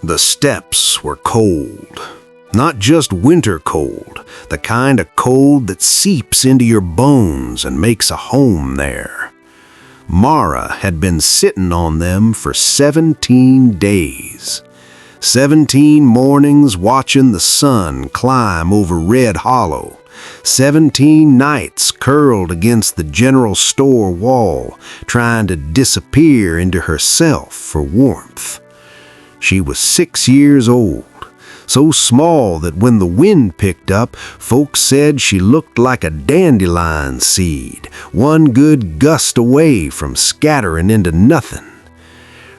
The steps were cold. Not just winter cold, the kind of cold that seeps into your bones and makes a home there. Mara had been sitting on them for 17 days. 17 mornings watching the sun climb over Red Hollow. 17 nights curled against the general store wall, trying to disappear into herself for warmth. She was 6 years old, so small that when the wind picked up, folks said she looked like a dandelion seed, one good gust away from scattering into nothing.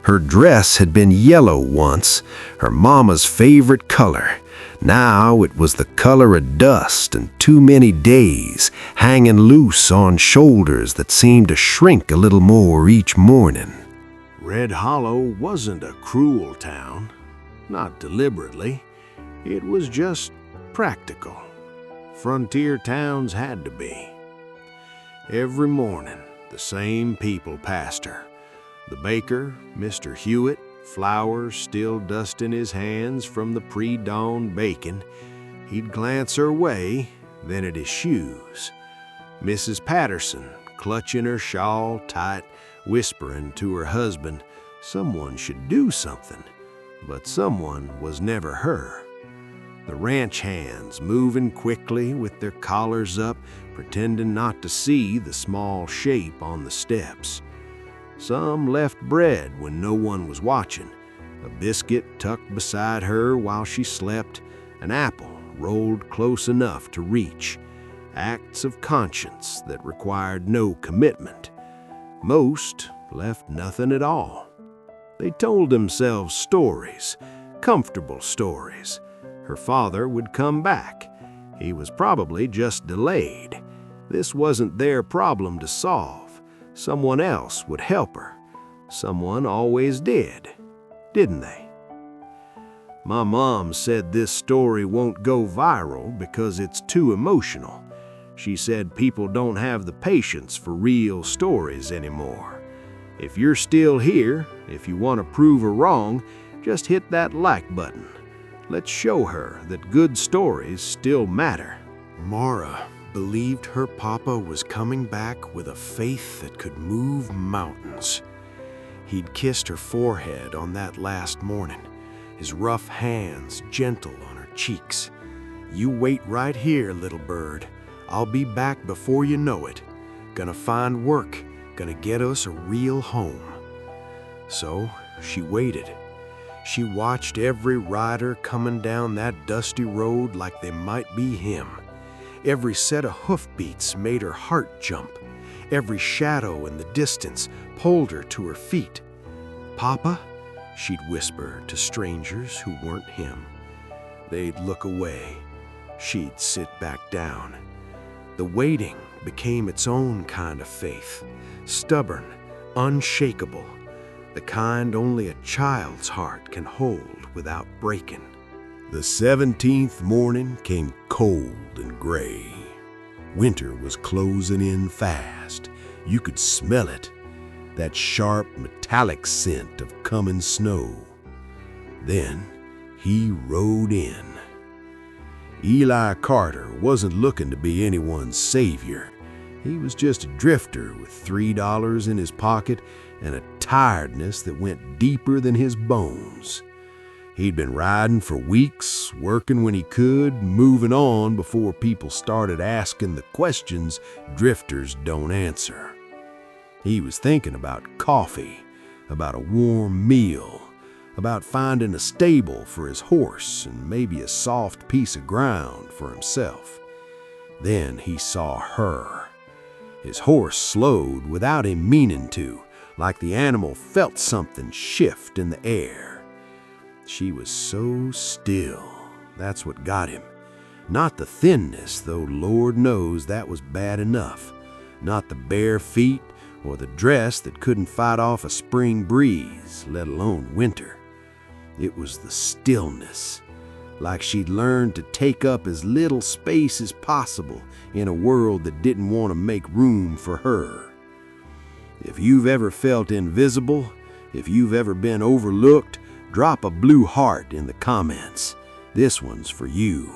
Her dress had been yellow once, her mama's favorite color. Now it was the color of dust and too many days, hanging loose on shoulders that seemed to shrink a little more each morning. Red Hollow wasn't a cruel town, not deliberately. It was just practical. Frontier towns had to be. Every morning, the same people passed her. The baker, Mr. Hewitt, flowers still dusting his hands from the pre-dawn baking. He'd glance her way, then at his shoes. Mrs. Patterson, clutching her shawl tight, whispering to her husband, someone should do something, but someone was never her. The ranch hands moving quickly with their collars up, pretending not to see the small shape on the steps. Some left bread when no one was watching, a biscuit tucked beside her while she slept, an apple rolled close enough to reach. Acts of conscience that required no commitment. Most left nothing at all. They told themselves stories, comfortable stories. Her father would come back. He was probably just delayed. This wasn't their problem to solve. Someone else would help her. Someone always did, didn't they? My mom said this story won't go viral because it's too emotional. She said people don't have the patience for real stories anymore. If you're still here, if you want to prove her wrong, just hit that like button. Let's show her that good stories still matter. Mara believed her papa was coming back with a faith that could move mountains. He'd kissed her forehead on that last morning, his rough hands gentle on her cheeks. "You wait right here, little bird. I'll be back before you know it. Gonna find work, gonna get us a real home." So she waited. She watched every rider coming down that dusty road like they might be him. Every set of hoofbeats made her heart jump. Every shadow in the distance pulled her to her feet. "Papa?" she'd whisper to strangers who weren't him. They'd look away. She'd sit back down. The waiting became its own kind of faith, stubborn, unshakable, the kind only a child's heart can hold without breaking. The 17th morning came cold and gray. Winter was closing in fast. You could smell it, that sharp, metallic scent of coming snow. Then he rode in. Eli Carter wasn't looking to be anyone's savior. He was just a drifter with $3 in his pocket and a tiredness that went deeper than his bones. He'd been riding for weeks, working when he could, moving on before people started asking the questions drifters don't answer. He was thinking about coffee, about a warm meal, about finding a stable for his horse and maybe a soft piece of ground for himself. Then he saw her. His horse slowed without him meaning to, like the animal felt something shift in the air. She was so still. That's what got him. Not the thinness, though Lord knows that was bad enough. Not the bare feet or the dress that couldn't fight off a spring breeze, let alone winter. It was the stillness, like she'd learned to take up as little space as possible in a world that didn't want to make room for her. If you've ever felt invisible, if you've ever been overlooked, drop a blue heart in the comments. This one's for you.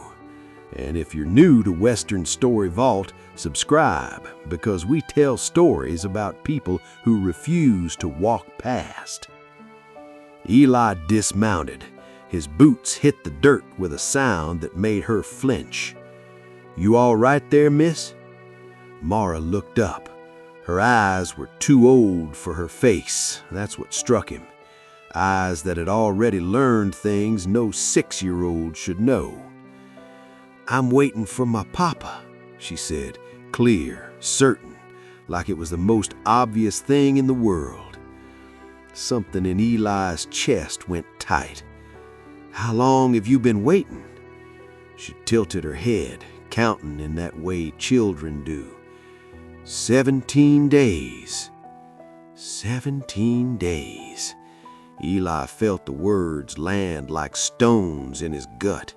And if you're new to Western Story Vault, subscribe, because we tell stories about people who refuse to walk past. Eli dismounted. His boots hit the dirt with a sound that made her flinch. "You all right there, miss?" Mara looked up. Her eyes were too old for her face. That's what struck him. Eyes that had already learned things no 6-year-old should know. "I'm waiting for my papa," she said, clear, certain, like it was the most obvious thing in the world. Something in Eli's chest went tight. "How long have you been waiting?" She tilted her head, counting in that way children do. 17 days. 17 days. Eli felt the words land like stones in his gut.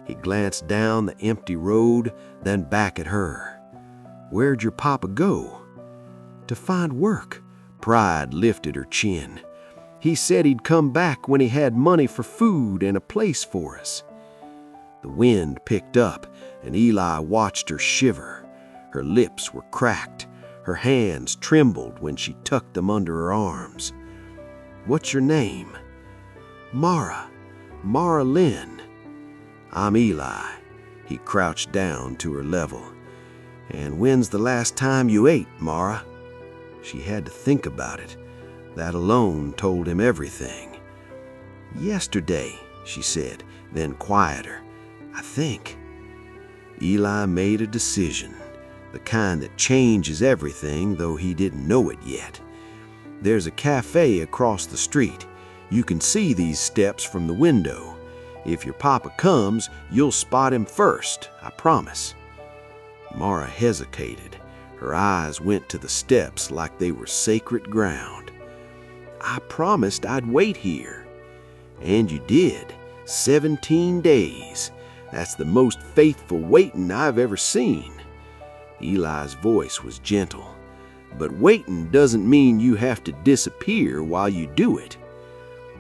He glanced down the empty road, then back at her. "Where'd your papa go?" "To find work." Pride lifted her chin. "He said he'd come back when he had money for food and a place for us." The wind picked up, and Eli watched her shiver. Her lips were cracked. Her hands trembled when she tucked them under her arms. "What's your name?" "Mara. Mara Lynn." "I'm Eli." He crouched down to her level. "And when's the last time you ate, Mara?" She had to think about it. That alone told him everything. "Yesterday," she said, then quieter. "I think." Eli made a decision, the kind that changes everything, though he didn't know it yet. "There's a cafe across the street. You can see these steps from the window. If your papa comes, you'll spot him first, I promise." Mara hesitated. Her eyes went to the steps like they were sacred ground. "I promised I'd wait here." "And you did. 17 days. That's the most faithful waiting I've ever seen." Eli's voice was gentle. "But waiting doesn't mean you have to disappear while you do it."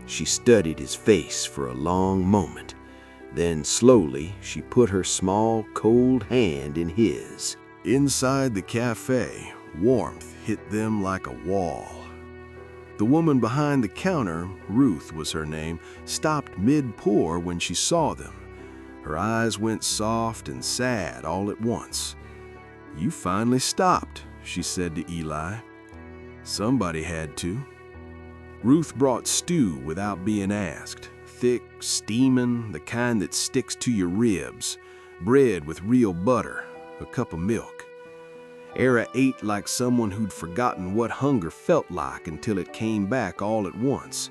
She studied his face for a long moment. Then slowly she put her small, cold hand in his. Inside the cafe, warmth hit them like a wall. The woman behind the counter, Ruth was her name, stopped mid-pour when she saw them. Her eyes went soft and sad all at once. "You finally stopped," she said to Eli. "Somebody had to." Ruth brought stew without being asked. Thick, steaming, the kind that sticks to your ribs. Bread with real butter, a cup of milk. Era ate like someone who'd forgotten what hunger felt like until it came back all at once.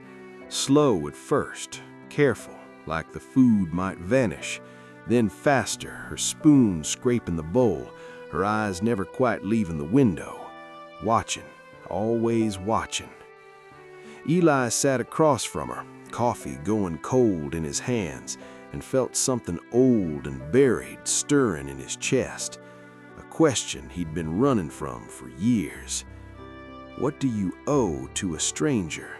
Slow at first, careful, like the food might vanish. Then faster, her spoon scraping the bowl, her eyes never quite leaving the window. Watching, always watching. Eli sat across from her, coffee going cold in his hands, and felt something old and buried stirring in his chest. A question he'd been running from for years. What do you owe to a stranger?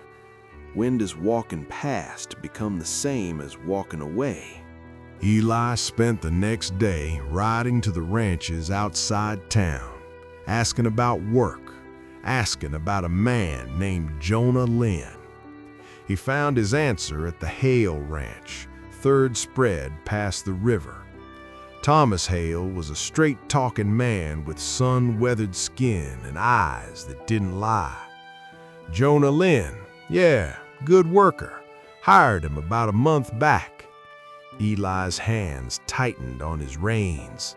When does walking past become the same as walking away? Eli spent the next day riding to the ranches outside town, asking about work, asking about a man named Jonah Lynn. He found his answer at the Hale Ranch, third spread past the river. Thomas Hale was a straight-talking man with sun-weathered skin and eyes that didn't lie. Jonah Lynn, yeah, good worker, hired him about a month back. Eli's hands tightened on his reins.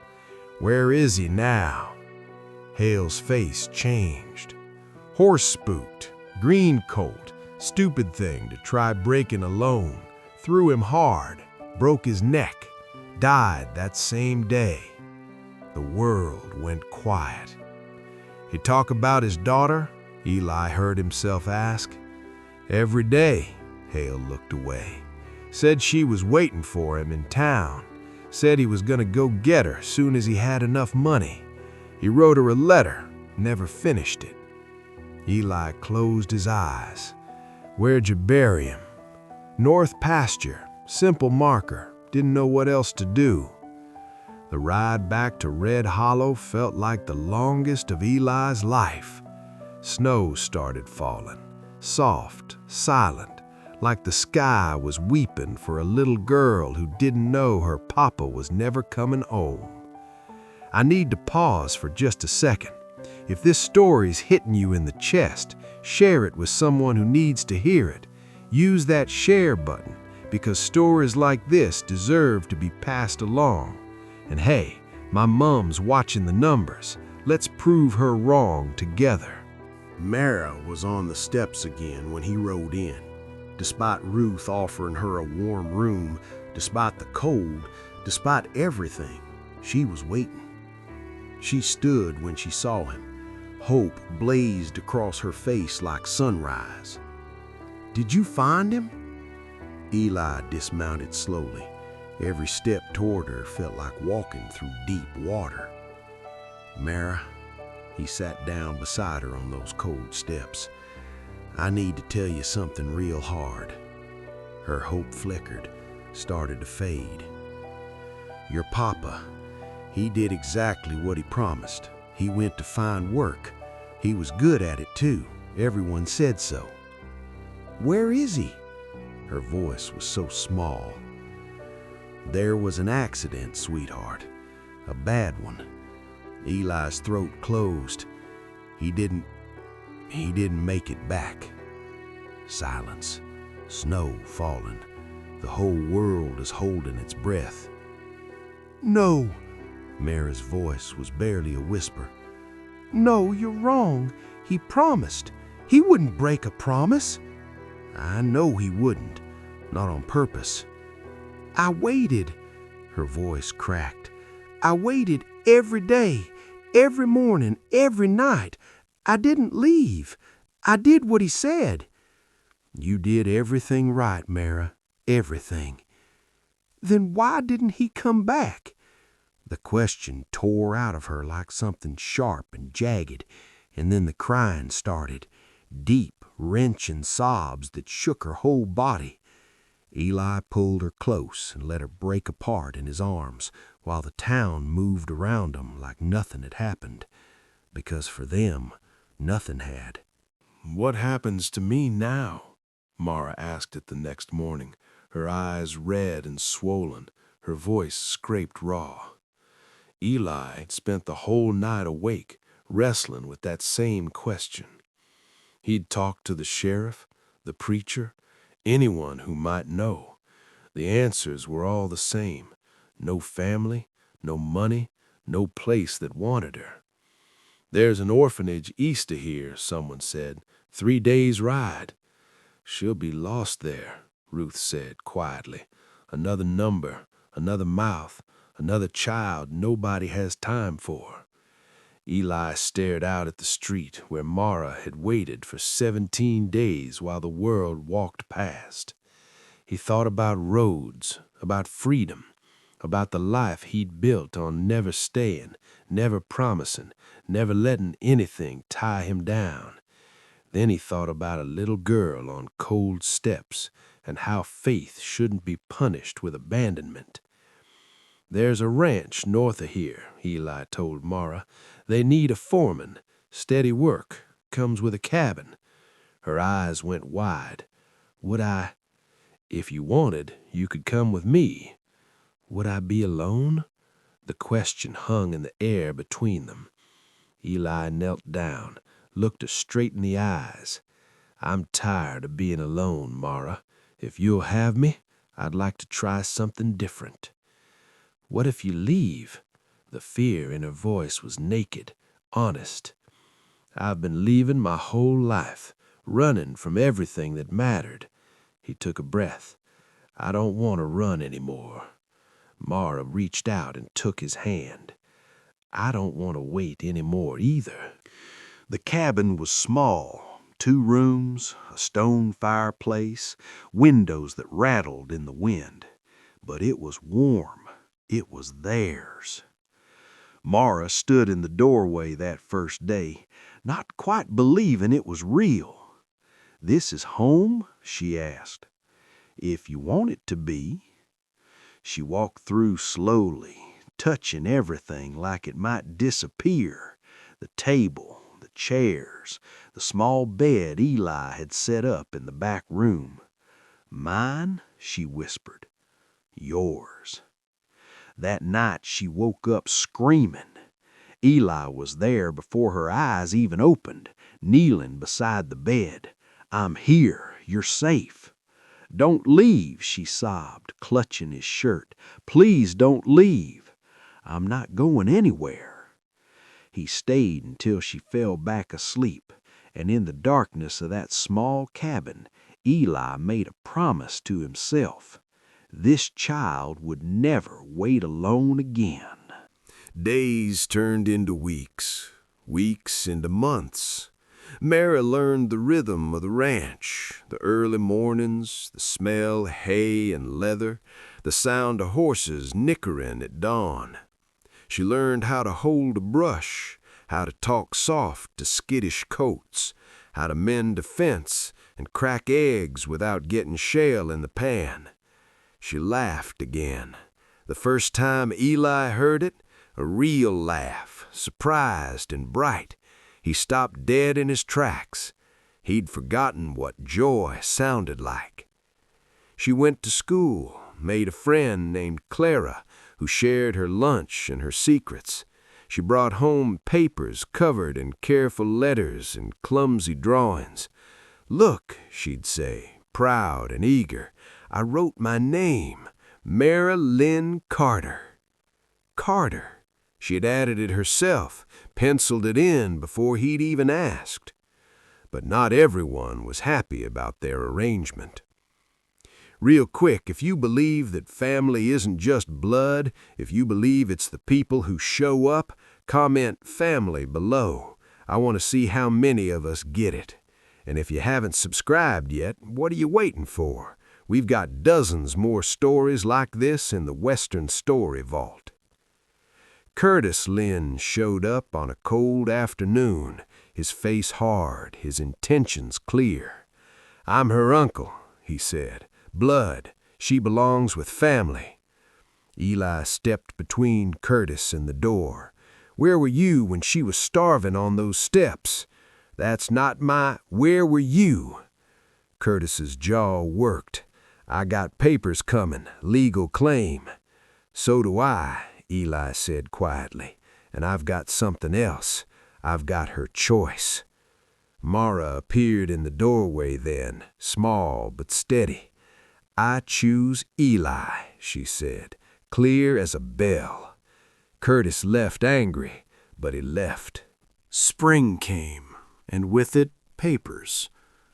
Where is he now? Hale's face changed. Horse-spooked, green coat, stupid thing to try breaking alone, threw him hard, broke his neck, died that same day. The world went quiet. He talk about his daughter? Eli heard himself ask. Every day, Hale looked away. Said she was waiting for him in town. Said he was gonna go get her soon as he had enough money. He wrote her a letter, never finished it. Eli closed his eyes. Where'd you bury him? North pasture, simple marker, didn't know what else to do. The ride back to Red Hollow felt like the longest of Eli's life. Snow started falling, soft, silent, like the sky was weeping for a little girl who didn't know her papa was never coming home. I need to pause for just a second. If this story's hitting you in the chest, share it with someone who needs to hear it. Use that share button, because stories like this deserve to be passed along. And hey, my mom's watching the numbers. Let's prove her wrong together. Mara was on the steps again when he rode in. Despite Ruth offering her a warm room, despite the cold, despite everything, she was waiting. She stood when she saw him. Hope blazed across her face like sunrise. "Did you find him?" Eli dismounted slowly. Every step toward her felt like walking through deep water. "Mara," he sat down beside her on those cold steps, "I need to tell you something real hard." Her hope flickered, started to fade. "Your papa, he did exactly what he promised. He went to find work. He was good at it too. Everyone said so." "Where is he?" Her voice was so small. "There was an accident, sweetheart. A bad one." Eli's throat closed. He didn't make it back." Silence. Snow falling. The whole world is holding its breath. "No." Mara's voice was barely a whisper. "No, you're wrong. He promised. He wouldn't break a promise." "I know he wouldn't. Not on purpose." "I waited." Her voice cracked. "I waited every day, every morning, every night. I didn't leave. I did what he said." "You did everything right, Mara. Everything." "Then why didn't he come back?" The question tore out of her like something sharp and jagged, and then the crying started, deep, wrenching sobs that shook her whole body. Eli pulled her close and let her break apart in his arms, while the town moved around them like nothing had happened, because for them, nothing had. "What happens to me now?" Mara asked it the next morning, her eyes red and swollen, her voice scraped raw. Eli spent the whole night awake, wrestling with that same question. He'd talked to the sheriff, the preacher, anyone who might know. The answers were all the same. No family, no money, no place that wanted her. "There's an orphanage east of here," someone said. 3 days' ride." "She'll be lost there," Ruth said quietly. "Another number, another mouth, another child nobody has time for." Eli stared out at the street where Mara had waited for 17 days while the world walked past. He thought about roads, about freedom, about the life he'd built on never staying, never promising, never letting anything tie him down. Then he thought about a little girl on cold steps and how faith shouldn't be punished with abandonment. "There's a ranch north of here," Eli told Mara. "They need a foreman. Steady work. Comes with a cabin." Her eyes went wide. "Would I? If you wanted, you could come with me." Would I be alone? The question hung in the air between them. Eli knelt down, looked her straight in the eyes. "I'm tired of being alone, Mara. If you'll have me, I'd like to try something different." "What if you leave?" The fear in her voice was naked, honest. "I've been leaving my whole life, running from everything that mattered." He took a breath. "I don't want to run anymore." Mara reached out and took his hand. "I don't want to wait anymore either." The cabin was small, 2 rooms, a stone fireplace, windows that rattled in the wind. But it was warm. It was theirs. Mara stood in the doorway that first day, not quite believing it was real. "This is home?" she asked. if you want it to be." She walked through slowly, touching everything like it might disappear. The table, the chairs, the small bed Eli had set up in the back room. "Mine," she whispered. "Yours." That night she woke up screaming. Eli was there before her eyes even opened, kneeling beside the bed. "I'm here. You're safe." "Don't leave," she sobbed, clutching his shirt. "Please don't leave." "I'm not going anywhere." He stayed until she fell back asleep, and in the darkness of that small cabin, Eli made a promise to himself. This child would never wait alone again. Days turned into weeks, weeks into months. Mara learned the rhythm of the ranch, the early mornings, the smell of hay and leather, the sound of horses nickering at dawn. She learned how to hold a brush, how to talk soft to skittish coats, how to mend a fence and crack eggs without getting shale in the pan. She laughed again. The first time Eli heard it, a real laugh, surprised and bright. He stopped dead in his tracks. He'd forgotten what joy sounded like. She went to school, made a friend named Clara, who shared her lunch and her secrets. She brought home papers covered in careful letters and clumsy drawings. "Look," she'd say, proud and eager, "I wrote my name, Mara Lynn Carter." Carter. She had added it herself, penciled it in before he'd even asked. But not everyone was happy about their arrangement. Real quick, if you believe that family isn't just blood, if you believe it's the people who show up, comment family below. I want to see how many of us get it. And if you haven't subscribed yet, what are you waiting for? We've got dozens more stories like this in the Western Story Vault. Curtis Lynn showed up on a cold afternoon, his face hard, his intentions clear. "I'm her uncle," he said. "Blood. She belongs with family." Eli stepped between Curtis and the door. "Where were you when she was starving on those steps?" "That's not my—" "Where were you?" Curtis's jaw worked. "I got papers coming, legal claim." "So do I," Eli said quietly. "And I've got something else. I've got her choice." Mara appeared in the doorway then, small but steady. "I choose Eli," she said, clear as a bell. Curtis left angry, but he left. Spring came, and with it papers.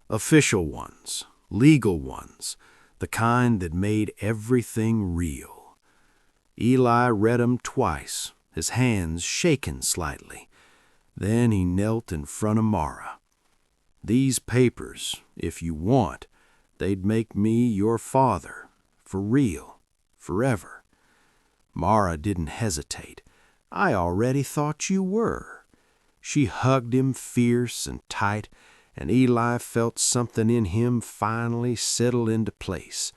Official ones, legal ones, the kind that made everything real. Eli read 'em twice, his hands shaking slightly. Then he knelt in front of Mara. "These papers, if you want, they'd make me your father, for real, forever." Mara didn't hesitate. "I already thought you were." She hugged him fierce and tight, and Eli felt something in him finally settle into place.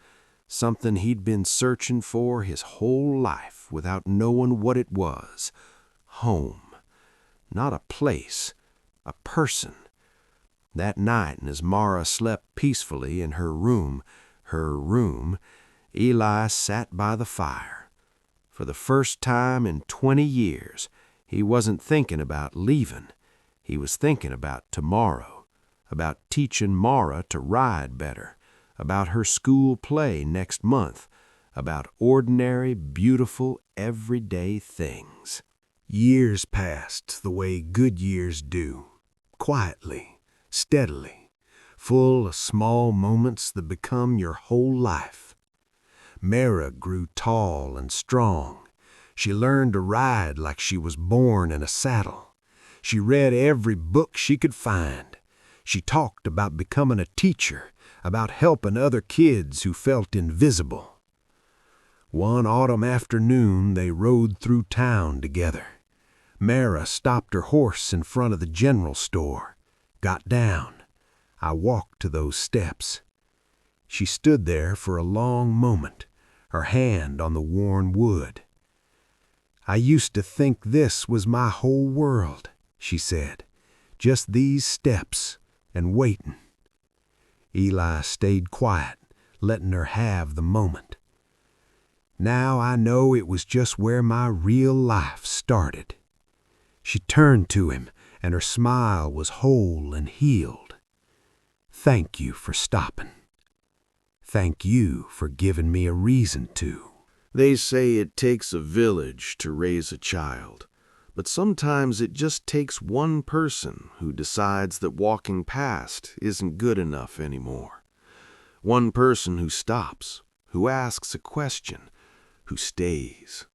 Something he'd been searching for his whole life without knowing what it was. Home. Not a place, a person. That night, as Mara slept peacefully in her room, Eli sat by the fire. For the first time in 20 years, he wasn't thinking about leaving. He was thinking about tomorrow, about teaching Mara to ride better, about her school play next month, about ordinary, beautiful, everyday things. Years passed the way good years do, quietly, steadily, full of small moments that become your whole life. Mara grew tall and strong. She learned to ride like she was born in a saddle. She read every book she could find. She talked about becoming a teacher, about helping other kids who felt invisible. One autumn afternoon, they rode through town together. Mara stopped her horse in front of the general store, got down. I walked to those steps. She stood there for a long moment, her hand on the worn wood. "I used to think this was my whole world," she said. "Just these steps and waiting." Eli stayed quiet, letting her have the moment. "Now I know it was just where my real life started." She turned to him, and her smile was whole and healed. "Thank you for stopping. Thank you for giving me a reason to." They say it takes a village to raise a child, but sometimes it just takes one person who decides that walking past isn't good enough anymore. One person who stops, who asks a question, who stays.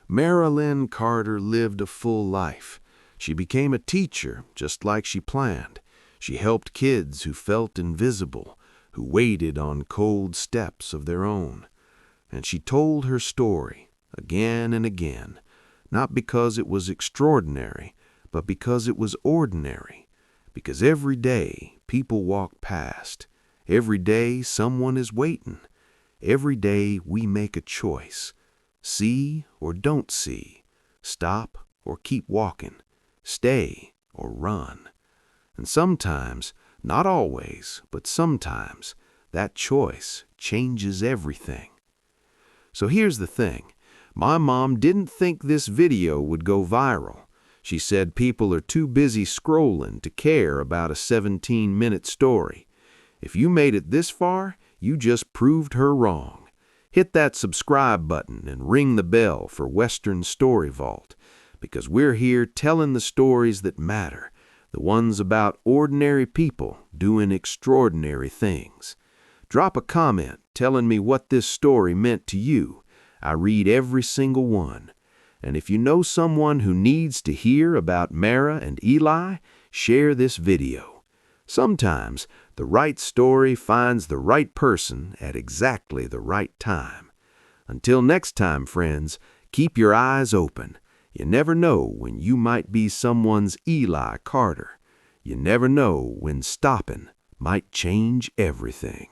Eli Carter lived a full life. She became a teacher just like she planned. She helped kids who felt invisible, who waited on cold steps of their own. And she told her story again and again, not because it was extraordinary, but because it was ordinary. Because every day people walk past. Every day someone is waiting. Every day we make a choice. See or don't see. Stop or keep walking. Stay or run. And sometimes, not always, but sometimes, that choice changes everything. So here's the thing. My mom didn't think this video would go viral. She said people are too busy scrolling to care about a 17-minute story. If you made it this far, you just proved her wrong. Hit that subscribe button and ring the bell for Western Story Vault, because we're here telling the stories that matter, the ones about ordinary people doing extraordinary things. Drop a comment telling me what this story meant to you. I read every single one. And if you know someone who needs to hear about Mara and Eli, share this video. Sometimes the right story finds the right person at exactly the right time. Until next time, friends, keep your eyes open. You never know when you might be someone's Eli Carter. You never know when stopping might change everything.